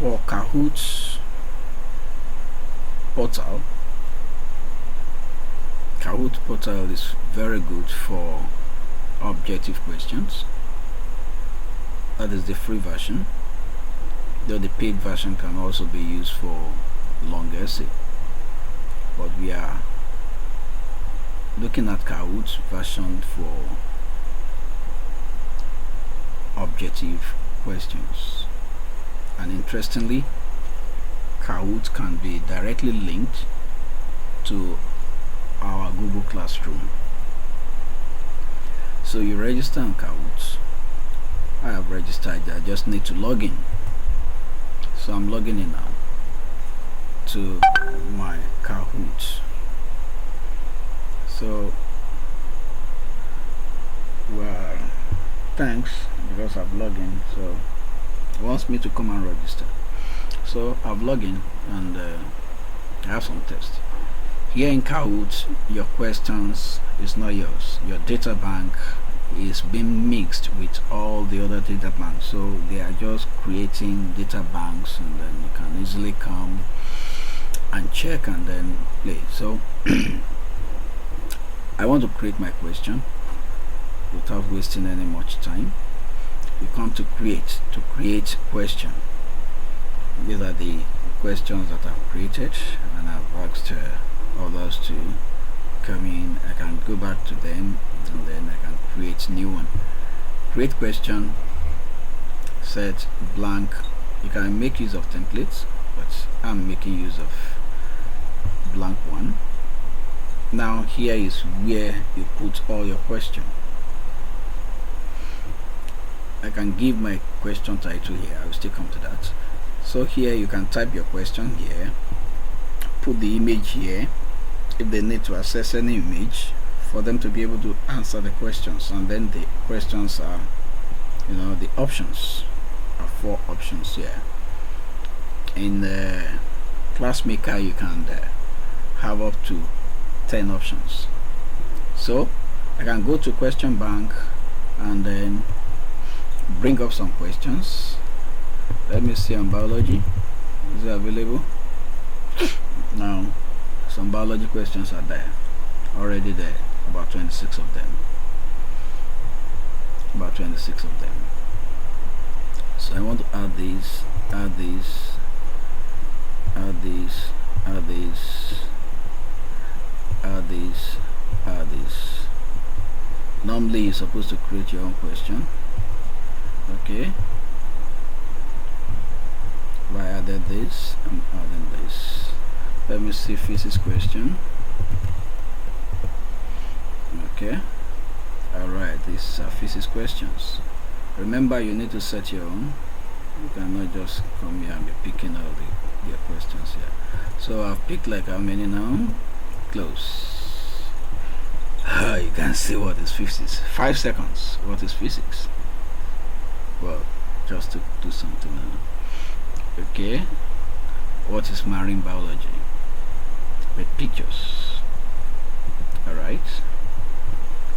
For Kahoot portal, Kahoot portal is very good for objective questions. That is the free version, though the paid version can also be used for long essay, but we are looking at Kahoot version for objective questions. And interestingly, Kahoot can be directly linked to our Google Classroom. So you register on Kahoot. I have registered. I just need to log in. So I'm logging in now to my Kahoot. So, well, thanks, because I've logged in. So it wants me to come and register. So I've logged in and I have some tests. Here in Kahoot, your questions is not yours. Your data bank is being mixed with all the other data banks. So they are just creating data banks, and then you can easily come and check and then play. So I want to create my question without wasting any much time. You come to create question. These are the questions that I've created, and I've asked others to come in. I can go back to them and then I can create new one. Create question, set blank. You can make use of templates, but I'm making use of blank one. Now here is where you put all your question. I can give my question title here. I will still come to that. So here you can type your question here, put the image here if they need to access any image for them to be able to answer the questions. And then the questions are, the options are 4 options here. In the class maker you can have up to 10 options. So I can go to question bank and then bring up some questions. Let me see on biology. Is it available? Now some biology questions are there, already there, about 26 of them. So I want to add these, add these, add these, add these, add these, add these. Normally you're supposed to create your own question. Okay, I added this, I'm adding this. Let me see physics question. Okay, alright, these are physics questions. Remember, you need to set your own. You cannot just come here and be picking all your questions here. So I've picked like how many now? Close. You can see what is physics. 5 seconds. What is physics? Well, just to do something now. Okay, what is marine biology? With pictures. Alright,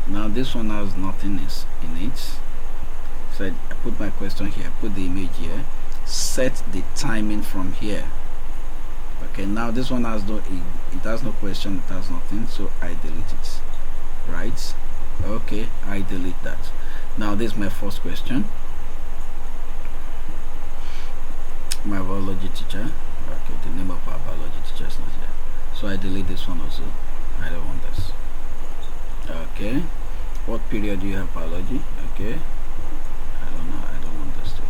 now this one has nothing in it. So I put my question here, put the image here, set the timing from here. Okay, now this one has it has no question, it has nothing, so I delete it. Right, okay, I delete that. Now this is my first question. My biology teacher. Okay, the name of our biology teacher is not here, so I delete this one also. I don't want this. Okay, what period do you have biology? Okay, I don't know, I don't want this to.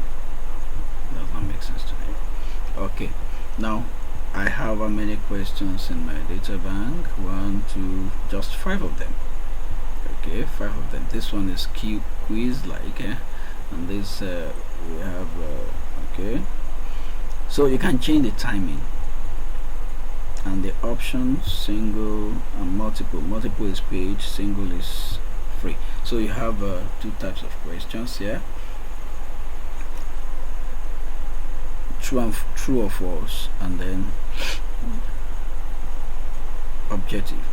Does not make sense to me. Okay, now I have how many questions in my data bank? 1, 2, just 5 of them. Okay, 5 of them. This one is quiz like, and this we have okay. So you can change the timing and the options, single and multiple. Multiple is paid, single is free. So you have 2 types of questions here: true or false, and then objective.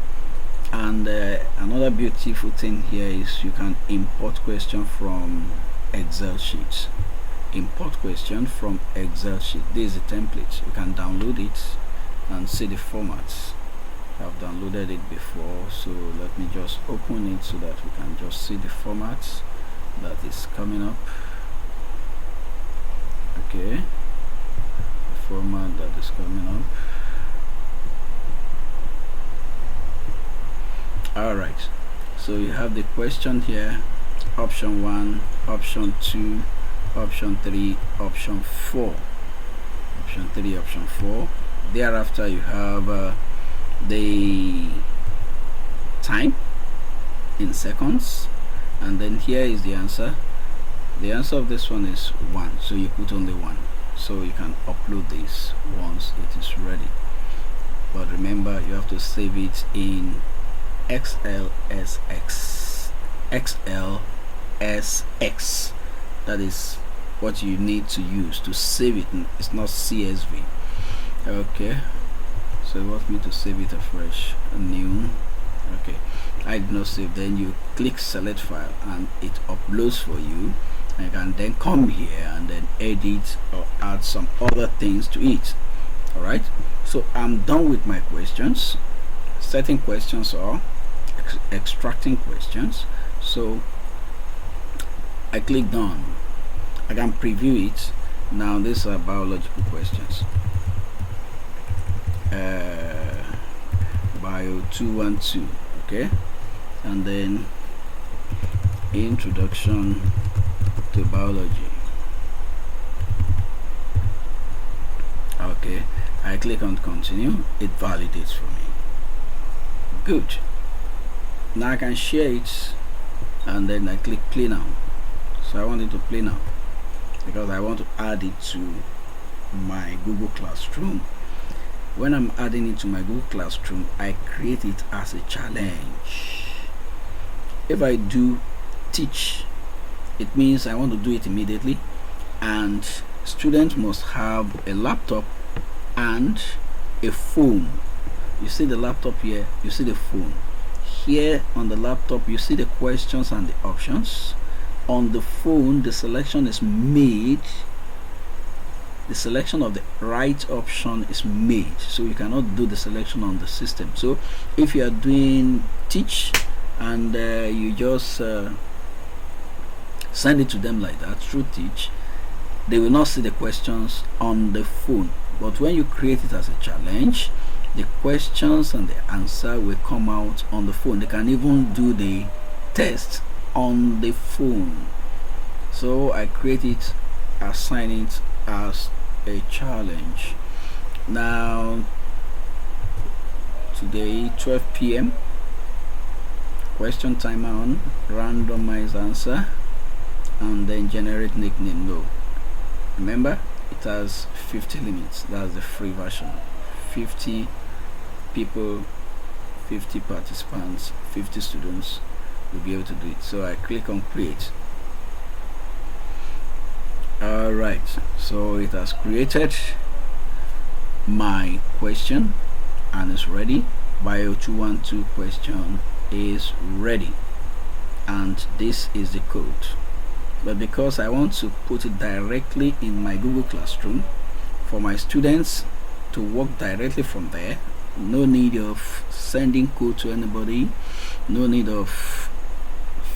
And another beautiful thing here is you can import question from Excel sheets. import question from Excel sheet. This is the template. You can download it and see the formats. I've downloaded it before, so let me just open it so that we can just see the formats that is coming up. Okay, the format that is coming up. Alright, so you have the question here, option 1, option 2, option 3, option 4. Option 3, option 4. Thereafter you have the time in seconds, and then here is the answer. The answer of this one is 1, so you put only 1, so you can upload this once it is ready. But remember, you have to save it in XLSX. That is what you need to use to save it. It's not CSV. Okay, so you want me to save it afresh, new. Okay, I did not save. Then you click select file and it uploads for you. You can then come here and then edit or add some other things to it. Alright, so I'm done with my questions, setting questions or extracting questions. So I click done. I can preview it. Now these are biological questions. Bio 212. Okay, and then introduction to biology. Okay, I click on continue. It validates for me. Good. Now I can share it, and then I click play now. So I want it to play now because I want to add it to my Google Classroom. When I'm adding it to my Google Classroom, I create it as a challenge. If I do teach, it means I want to do it immediately, and students must have a laptop and a phone. You see the laptop here, you see the phone here. On the laptop you see the questions and the options. On the phone the selection is made, the selection of the right option is made, so you cannot do the selection on the system. So if you are doing teach and you just send it to them like that through teach, they will not see the questions on the phone. But when you create it as a challenge, the questions and the answer will come out on the phone. They can even do the test on the phone. So I create it, assign it as a challenge. Now today 12 p.m. question timer on, randomize answer, and then generate nickname. No, remember it has 50 limits. That's the free version. 50 people, 50 participants, 50 students will be able to do it. So I click on create. Alright, so it has created my question and it's ready. Bio 212 question is ready, and this is the code. But because I want to put it directly in my Google Classroom for my students to work directly from there, no need of sending code to anybody, no need of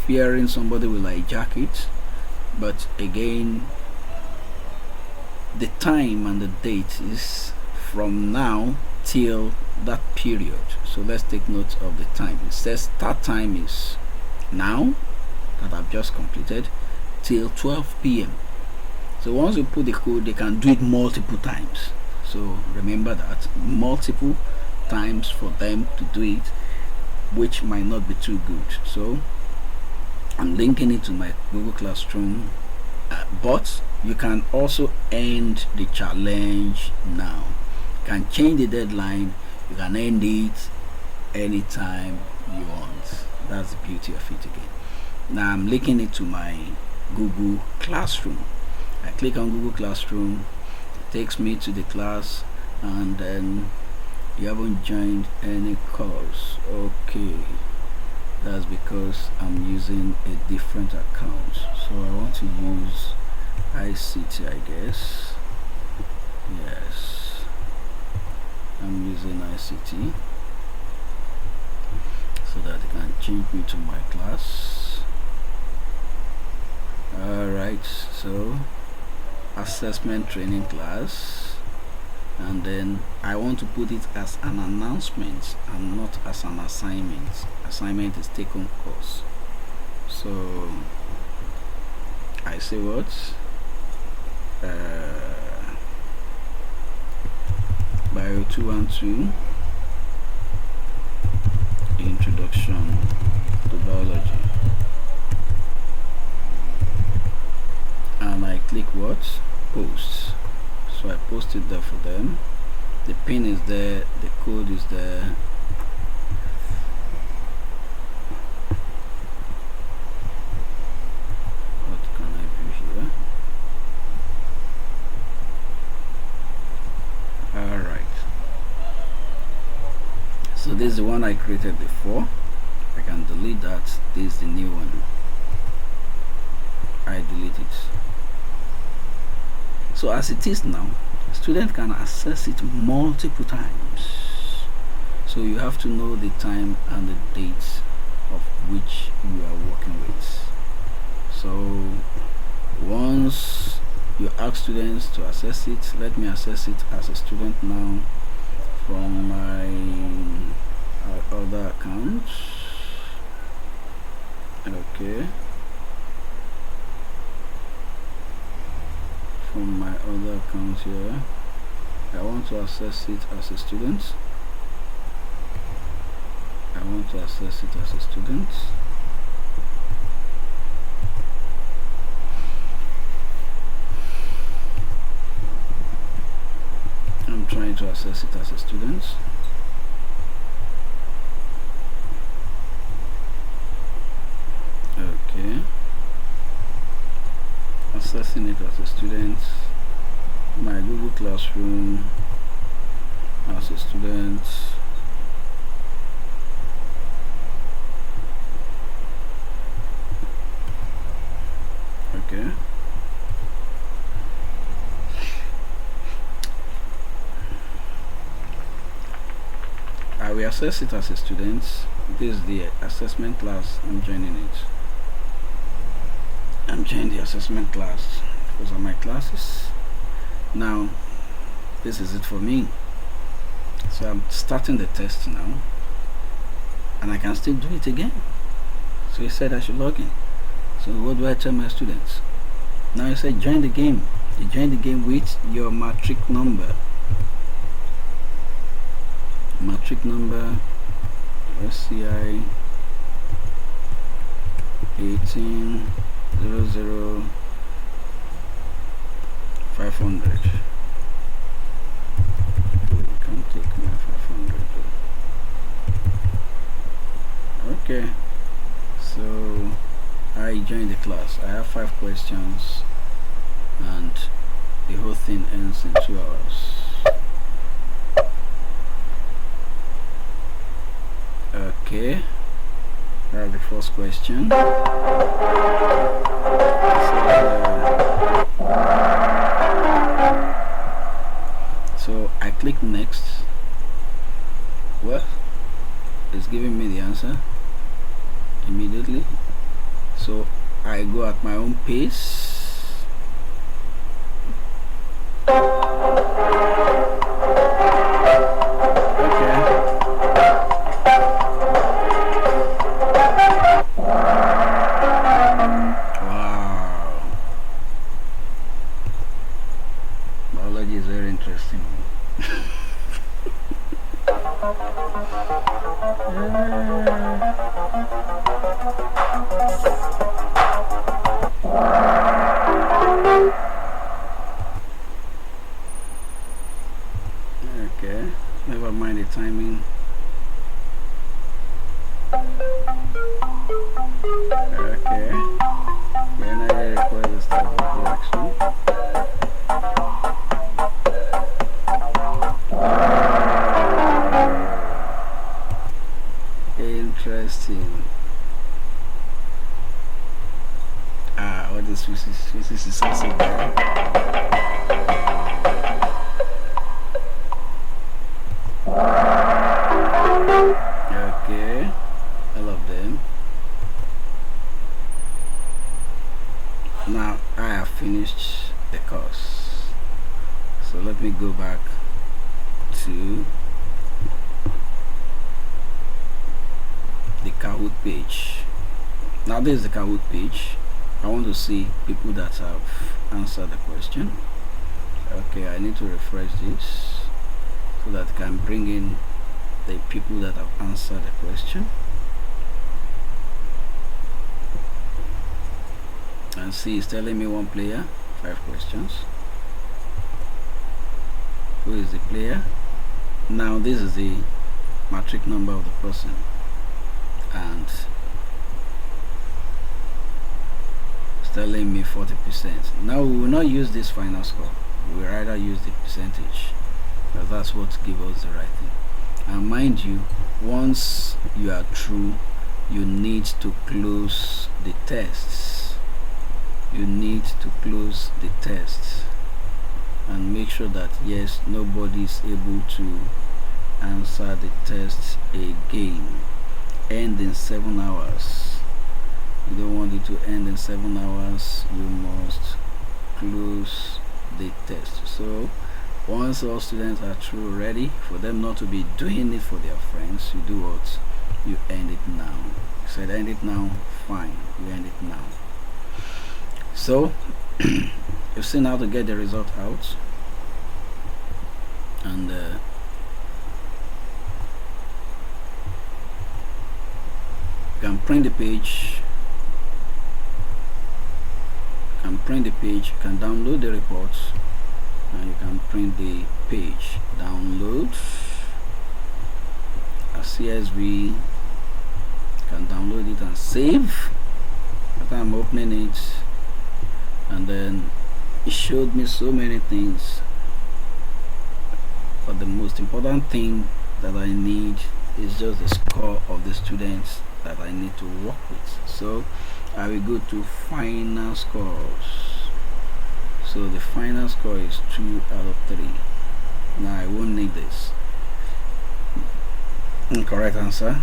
fearing somebody will hijack it. But again, the time and the date is from now till that period. So let's take note of the time. It says start time is now, that I've just completed, till 12 p.m. So once you put the code, they can do it multiple times. So remember that, multiple times for them to do it, which might not be too good. So I'm linking it to my Google Classroom, but you can also end the challenge now. You can change the deadline, you can end it anytime you want. That's the beauty of it again. Now I'm linking it to my Google Classroom. I click on Google Classroom, it takes me to the class, and then you haven't joined any course. Okay, that's because I'm using a different account. So I want to use ICT, I guess. Yes, I'm using ICT so that it can change me to my class. Alright, so assessment training class, and then I want to put it as an announcement and not as an assignment. Assignment is take home course. So I say what? Bio 212 Introduction to Biology, and I click what? Post. So I post it there for them. The pin is there, the code is there. What can I do here? Alright, so this is the one I created before. I can delete that. This is the new one. I delete it. So as it is now, student can access it multiple times. So you have to know the time and the dates of which you are working with. So once you ask students to access it, let me access it as a student now from my other account. Okay, from my other account here, I want to access it as a student. I'm trying to access it as a student. Okay, accessing it as a student. My Google Classroom as a student. Okay, I will access it as a student. This is the assessment class. I'm joining it. I'm joining the assessment class. Those are my classes. Now this is it for me. So I'm starting the test now, and I can still do it again. So he said I should log in. So what do I tell my students? Now I said join the game. You join the game with your matric number. Matric number SCI 1800 500. Can't take my 500. Okay, so I joined the class. I have 5 questions, and the whole thing ends in 2 hours. Okay, that's the first question. So I click next. Well, it's giving me the answer immediately. So I go at my own pace. Biology is very interesting. Okay, never mind the timing. Okay, when I request the start of the action. Interesting. What is physics is also very the course. So let me go back to the Kahoot page. Now this is the Kahoot page. I want to see people that have answered the question. Okay, I need to refresh this so that I can bring in the people that have answered the question and see. It's telling me one player, 5 questions. Who is the player? Now this is the matric number of the person, and it's telling me 40%. Now we will not use this final score, we will rather use the percentage, because that's what gives us the right thing. And mind you, once you are through, you need to close the tests. You need to close the tests and make sure that yes, nobody is able to answer the test again. End in 7 hours. You don't want it to end in 7 hours. You must close the test. So once all students are through, ready for them not to be doing it for their friends, you do what? You end it now. I said end it now, fine, you end it now. So you've seen how to get the result out, and you can print the page, you can download the reports, and you can print the page, download a CSV, you can download it and save. After I'm opening it, and then it showed me so many things, but the most important thing that I need is just the score of the students that I need to work with. So I will go to final scores. So the final score is 2 out of 3. Now I won't need this. Correct answer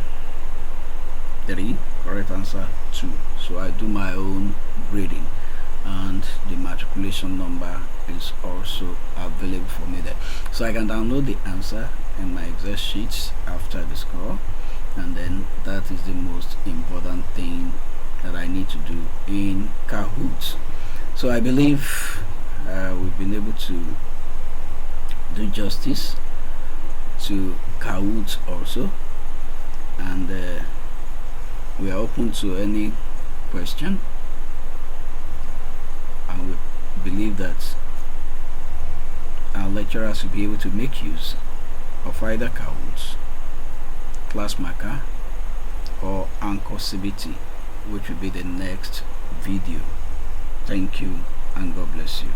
3, correct answer 2. So I do my own grading, and the matriculation number is also available for me there. So I can download the answer in my Excel sheets after the score, and then that is the most important thing that I need to do in Kahoot. So I believe we've been able to do justice to Kahoot also, and we are open to any question, and we believe that our lecturers will be able to make use of either Kahoot, Class Marker, or Anchor CBT, which will be the next video. Thank you, and God bless you.